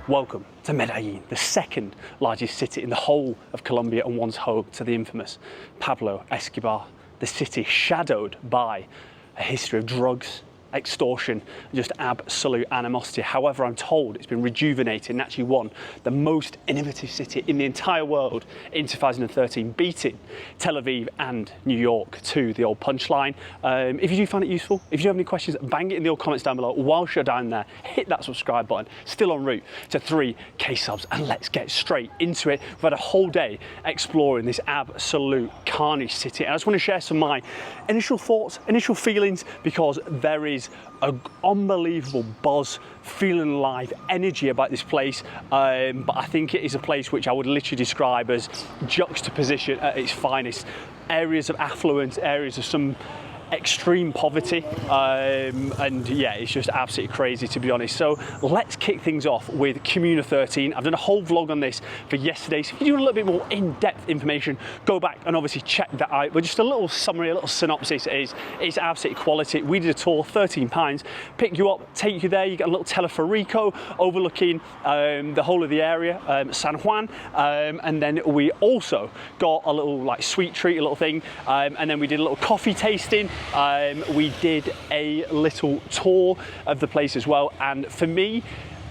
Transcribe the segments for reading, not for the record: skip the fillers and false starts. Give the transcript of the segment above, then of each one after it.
Welcome to Medellin, the second largest city in the whole of Colombia and once home to the infamous Pablo Escobar. The city shadowed by a history of drugs, extortion, and just absolute animosity. However, I'm told it's been rejuvenated and actually won the most innovative city in the entire world in 2013, beating Tel Aviv and New York to the old punchline. If you do find it useful, if you have any questions, bang it in the old comments down below. Whilst you're down there, hit that subscribe button. Still en route to 3K subs, and let's get straight into it. We've had a whole day exploring this absolute carnage city, and I just want to share some of my initial thoughts, initial feelings, because there is an unbelievable buzz, feeling alive, energy about this place, but I think it is a place which I would literally describe as juxtaposition at its finest. Areas of affluence, areas of some extreme poverty, and yeah, it's just absolutely crazy, to be honest. So let's kick things off with Comuna 13. I've done a whole vlog on this for yesterday, so if you want a little bit more in-depth information, go back and obviously check that out. But just a little summary, a little synopsis is it's absolutely quality. We did a tour, £13, pick you up, take you there. You get a little teleferico overlooking the whole of the area, San Juan, and then we also got a little like sweet treat, a little thing, and then we did a little coffee tasting. We did a little tour of the place as well, and for me,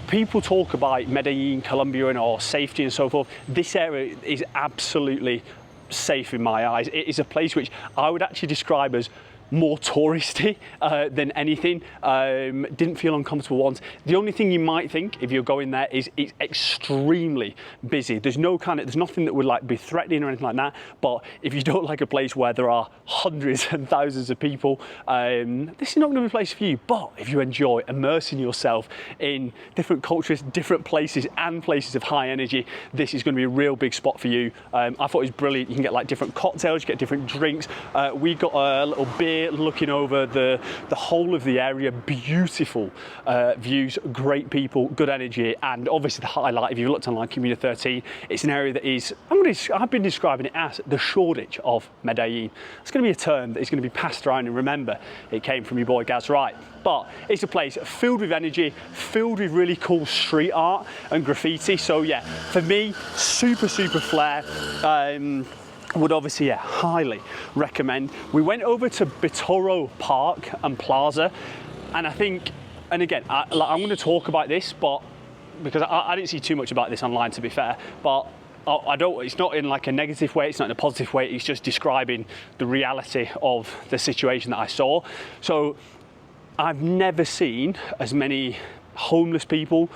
people talk about Medellin, Colombia, and our safety and so forth. This area is absolutely safe in my eyes. It is a place which I would actually describe as more touristy than anything. Didn't feel uncomfortable once. The only thing you might think if you're going there is it's extremely busy. There's nothing that would like be threatening or anything like that. But if you don't like a place where there are hundreds and thousands of people, this is not going to be a place for you. But if you enjoy immersing yourself in different cultures, different places, and places of high energy, this is going to be a real big spot for you. I thought it was brilliant. You can get like different cocktails, you get different drinks. We got a little beer looking over the whole of the area. Beautiful views, great people, good energy, and obviously the highlight, if you've looked online, Comuna 13, it's an area that is, I've been describing it as the Shoreditch of Medellin. It's going to be a term that is going to be passed around, and remember, it came from your boy Gaz Wright. But it's a place filled with energy, filled with really cool street art and graffiti. So yeah, for me, super flair. Would obviously highly recommend. We went over to Bitoro Park and Plaza, and I think, and again, I'm going to talk about this, but because I didn't see too much about this online, to be fair, but I don't, it's not in like a negative way, it's not in a positive way, it's just describing the reality of the situation that I saw. So I've never seen as many homeless people,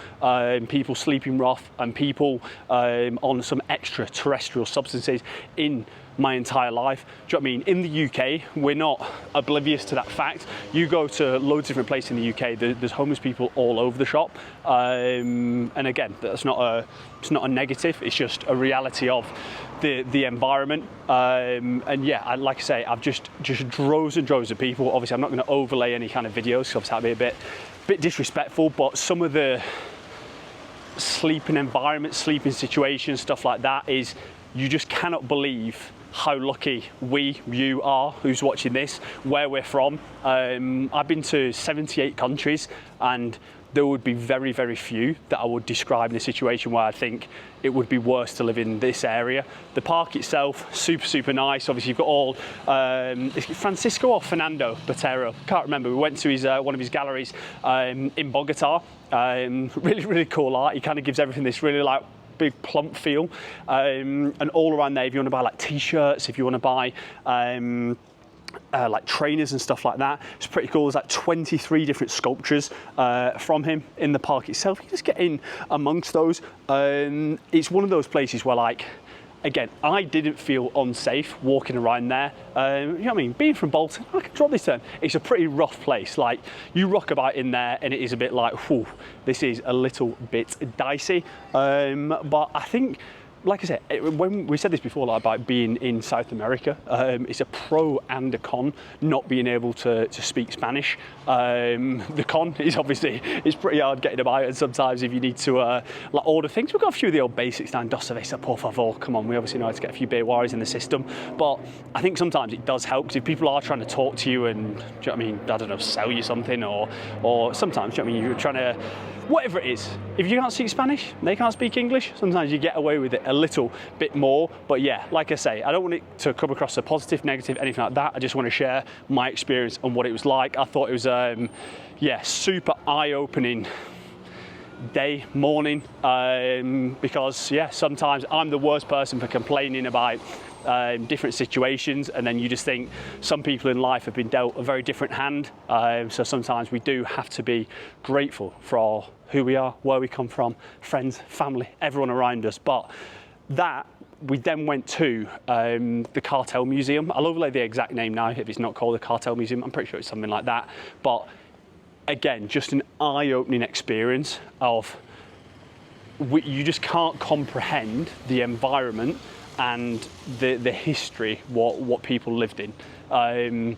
people sleeping rough, and people on some extraterrestrial substances in my entire life. Do you know what I mean? In the UK, we're not oblivious to that fact. You go to loads of different places in the UK, there's homeless people all over the shop. And again, it's not a negative, it's just a reality of the environment. And yeah, like I say, I've just droves and droves of people. Obviously, I'm not going to overlay any kind of videos, because obviously that'd be a bit disrespectful, but some of the sleeping environments, sleeping situations, stuff like that, is you just cannot believe how lucky you are, who's watching this, where we're from. I've been to 78 countries, and there would be very few that I would describe in a situation where I think it would be worse to live in this area. The park itself, super nice. Obviously, you've got all, is it Francisco or Fernando Botero? Can't remember. We went to his one of his galleries in Bogota. Really cool art. He kind of gives everything this really like big plump feel, and all around there, if you want to buy like t-shirts, if you want to buy like trainers and stuff like that, it's pretty cool. There's like 23 different sculptures from him in the park itself. You just get in amongst those. It's one of those places where, like, again, I didn't feel unsafe walking around there. You know what I mean? Being from Bolton, I can drop this term. It's a pretty rough place. Like, you rock about in there and it is a bit like, whew, this is a little bit dicey. But I think, like I said, when we said this before, like, about being in South America, it's a pro and a con not being able to speak Spanish. The con is obviously it's pretty hard getting about, and sometimes if you need to like order things, we've got a few of the old basics down. Dos cerveza, por favor. Come on, we obviously know how to get a few beer warriors in the system, but I think sometimes it does help, because if people are trying to talk to you and, do you know what I mean, I don't know, sell you something, or sometimes, do you know what I mean, you're trying to whatever it is. If you can't speak Spanish, they can't speak English, sometimes you get away with it a little bit more. But yeah, like I say, I don't want it to come across a positive, negative, anything like that. I just want to share my experience and what it was like. I thought it was, yeah, super eye-opening day, morning, because yeah, sometimes I'm the worst person for complaining about different situations, and then you just think some people in life have been dealt a very different hand. So sometimes we do have to be grateful for who we are, where we come from, friends, family, everyone around us. But that, we then went to the Cartel Museum. I'll overlay the exact name now if it's not called the Cartel Museum. I'm pretty sure it's something like that. But again, just an eye-opening experience of you just can't comprehend the environment and the history, what people lived in.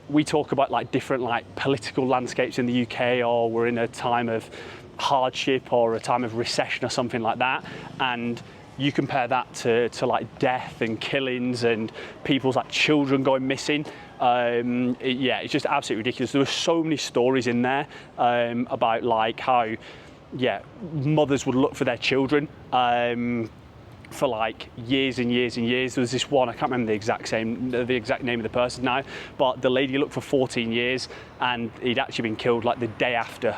We talk about like different like political landscapes in the UK, or we're in a time of hardship or a time of recession or something like that, and you compare that to like death and killings and people's like children going missing. Yeah, it's just absolutely ridiculous. There were so many stories in there about like how, yeah, mothers would look for their children for like years and years and years. There was this one, I can't remember the exact name of the person now, but the lady looked for 14 years and he'd actually been killed like the day after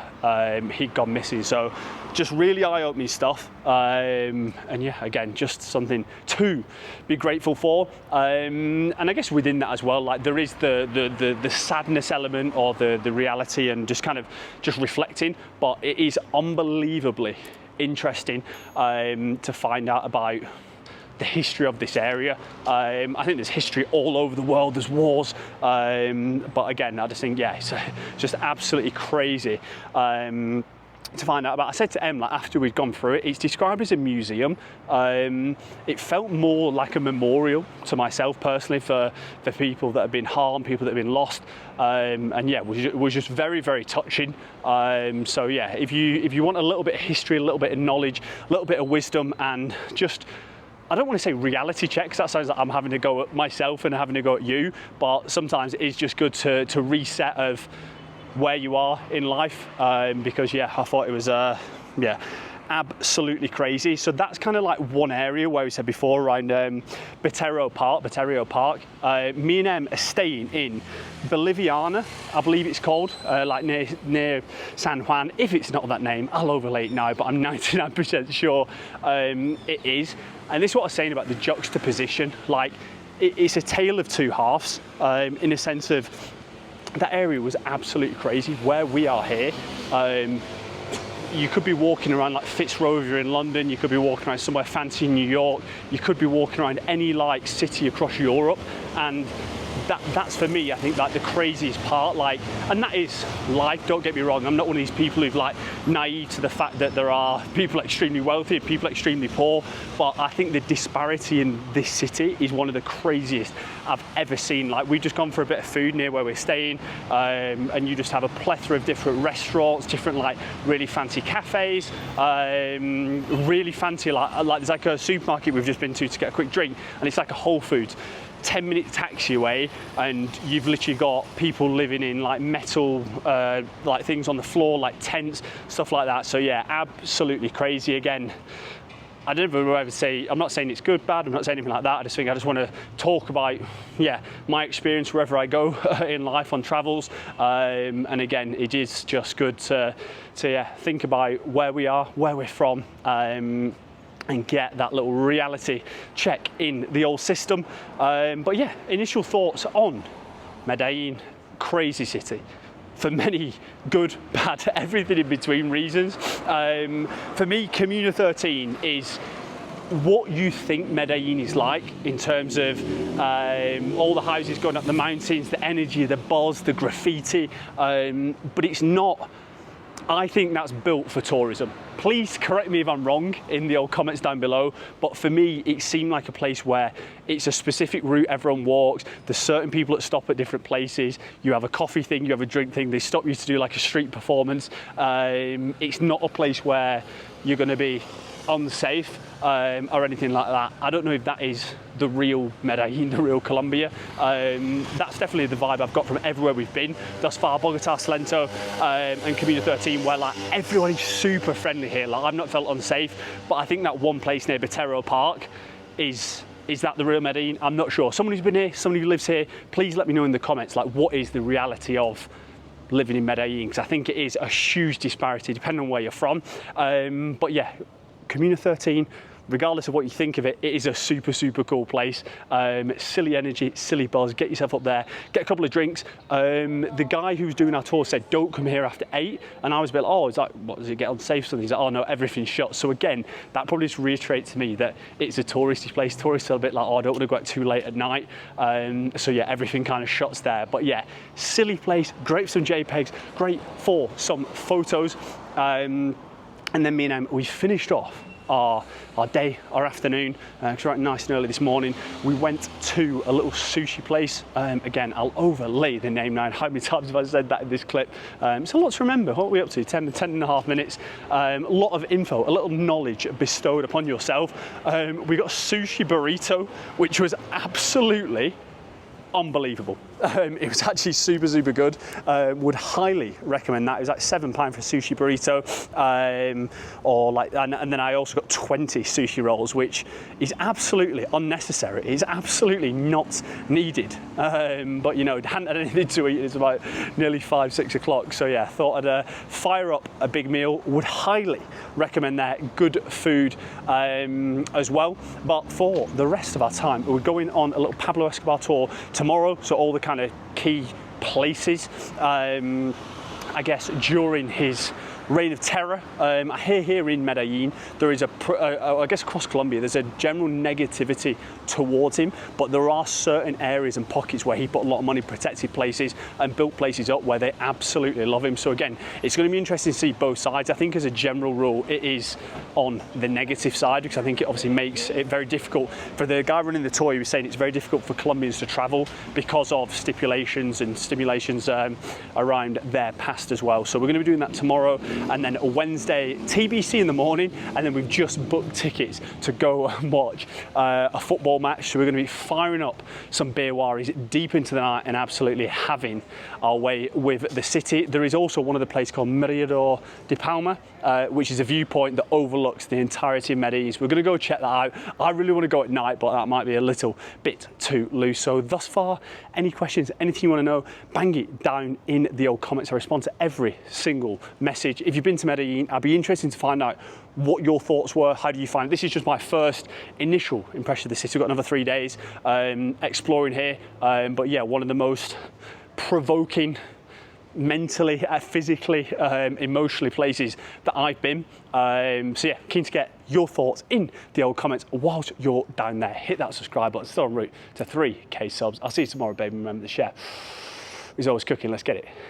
he'd gone missing. So just really eye-opening stuff, and yeah, again, just something to be grateful for. And I guess within that as well, like there is the sadness element, or the reality, and just kind of just reflecting, but it is unbelievably interesting to find out about the history of this area. I think there's history all over the world, there's wars, but again, I just think, yeah, it's just absolutely crazy to find out about. I said to Em, like, after we'd gone through it, it's described as a museum. It felt more like a memorial to myself personally for people that have been harmed, people that have been lost, and yeah, it was just very, very touching. So yeah, if you want a little bit of history, a little bit of knowledge, a little bit of wisdom, and just, I don't want to say reality checks, that sounds like I'm having to go at myself and having to go at you, but sometimes it is just good to reset of where you are in life, because yeah, I thought it was yeah, absolutely crazy. So that's kind of like one area where we said before around Botero Park. Me and Em are staying in Boliviana, I believe it's called, like near San Juan. If it's not that name, I'll overlay it now, but I'm 99% sure it is. And this is what I was saying about the juxtaposition. Like, it's a tale of two halves, in a sense of that area was absolutely crazy. Where we are here, you could be walking around like Fitzroy if you're in London, you could be walking around somewhere fancy in New York, you could be walking around any like city across Europe, and that's for me, I think, like the craziest part. Like, and that is life, don't get me wrong, I'm not one of these people who's like naive to the fact that there are people extremely wealthy and people extremely poor, but I think the disparity in this city is one of the craziest I've ever seen. Like, we've just gone for a bit of food near where we're staying, and you just have a plethora of different restaurants, different like really fancy cafes, really fancy, like there's like a supermarket we've just been to get a quick drink, and it's like a Whole Foods. 10-minute taxi away, and you've literally got people living in like metal like things on the floor, like tents, stuff like that. So yeah, absolutely crazy. Again, I don't ever say, I'm not saying it's good, bad, I'm not saying anything like that. I just think I just want to talk about, yeah, my experience wherever I go in life on travels. And again, it is just good to yeah, think about where we are, where we're from, and get that little reality check in the old system. But yeah, initial thoughts on Medellin, crazy city. For many, good, bad, everything in between reasons. For me, Comuna 13 is what you think Medellin is like in terms of all the houses going up the mountains, the energy, the buzz, the graffiti, but it's not. I think that's built for tourism. Please correct me if I'm wrong in the old comments down below, but for me, it seemed like a place where it's a specific route everyone walks. There's certain people that stop at different places. You have a coffee thing, you have a drink thing, they stop you to do like a street performance. It's not a place where you're gonna be unsafe. or anything like that. I don't know if that is the real Medellin, the real Colombia. That's definitely the vibe I've got from everywhere we've been thus far. Bogota, Salento, and Comuna 13, where like everyone is super friendly here. Like I've not felt unsafe, but I think that one place near Botero Park is that the real Medellin? I'm not sure. Someone who's been here, someone who lives here, please let me know in the comments, like what is the reality of living in Medellin? Because I think it is a huge disparity depending on where you're from. But yeah, Comuna 13, regardless of what you think of it, it is a super, super cool place. Silly energy, silly buzz, get yourself up there, get a couple of drinks. The guy who's doing our tour said, don't come here after 8. And I was a bit like, oh, is that, what, does it get unsafe? So he's like, oh no, everything's shut. So again, that probably just reiterates to me that it's a touristy place. Tourists are a bit like, oh, I don't want to go out too late at night. So yeah, everything kind of shuts there. But yeah, silly place, great for some JPEGs, great for some photos. And then me and Em, we finished off our day, our afternoon, right nice and early this morning. We went to a little sushi place. Again, I'll overlay the name now. How many times have I said that in this clip? It's a lot to remember. What are we up to? 10 and a half minutes. A lot of info, a little knowledge bestowed upon yourself. We got a sushi burrito, which was absolutely unbelievable. It was actually super, super good. Would highly recommend that. It was like £7 for a sushi burrito, or like, and then I also got 20 sushi rolls, which is absolutely unnecessary. It's absolutely not needed. But you know, hadn't had anything to eat. It's about nearly 5, 6 o'clock. So yeah, thought I'd fire up a big meal. Would highly recommend that. Good food as well. But for the rest of our time, we're going on a little Pablo Escobar tour tomorrow. So all the kind of key places, I guess, during his reign of terror. I hear here in Medellin there is I guess across Colombia there's a general negativity towards him, but there are certain areas and pockets where he put a lot of money, protected places and built places up where they absolutely love him. So again, it's going to be interesting to see both sides. I think as a general rule it is on the negative side, because I think it obviously makes it very difficult for the guy running the tour. He was saying it's very difficult for Colombians to travel because of stipulations and stimulations around their past as well. So we're going to be doing that tomorrow, and then a Wednesday TBC in the morning, and then we've just booked tickets to go and watch a football match. So we're going to be firing up some beer waris deep into the night and absolutely having our way with the city. There is also one of the places called Mirador de Palma, which is a viewpoint that overlooks the entirety of Medellin. We're going to go check that out. I really want to go at night, but that might be a little bit too loose. So thus far, any questions, anything you want to know, bang it down in the old comments. I respond to every single message. If you've been to Medellin, I'd be interested to find out what your thoughts were. How do you find it? This is just my first initial impression of the city. We've got another 3 days exploring here. But yeah, one of the most provoking, mentally, physically, emotionally places that I've been. So yeah, keen to get your thoughts in the old comments whilst you're down there. Hit that subscribe button. Still en route to 3K subs. I'll see you tomorrow, baby. Remember, the chef is always cooking. Let's get it.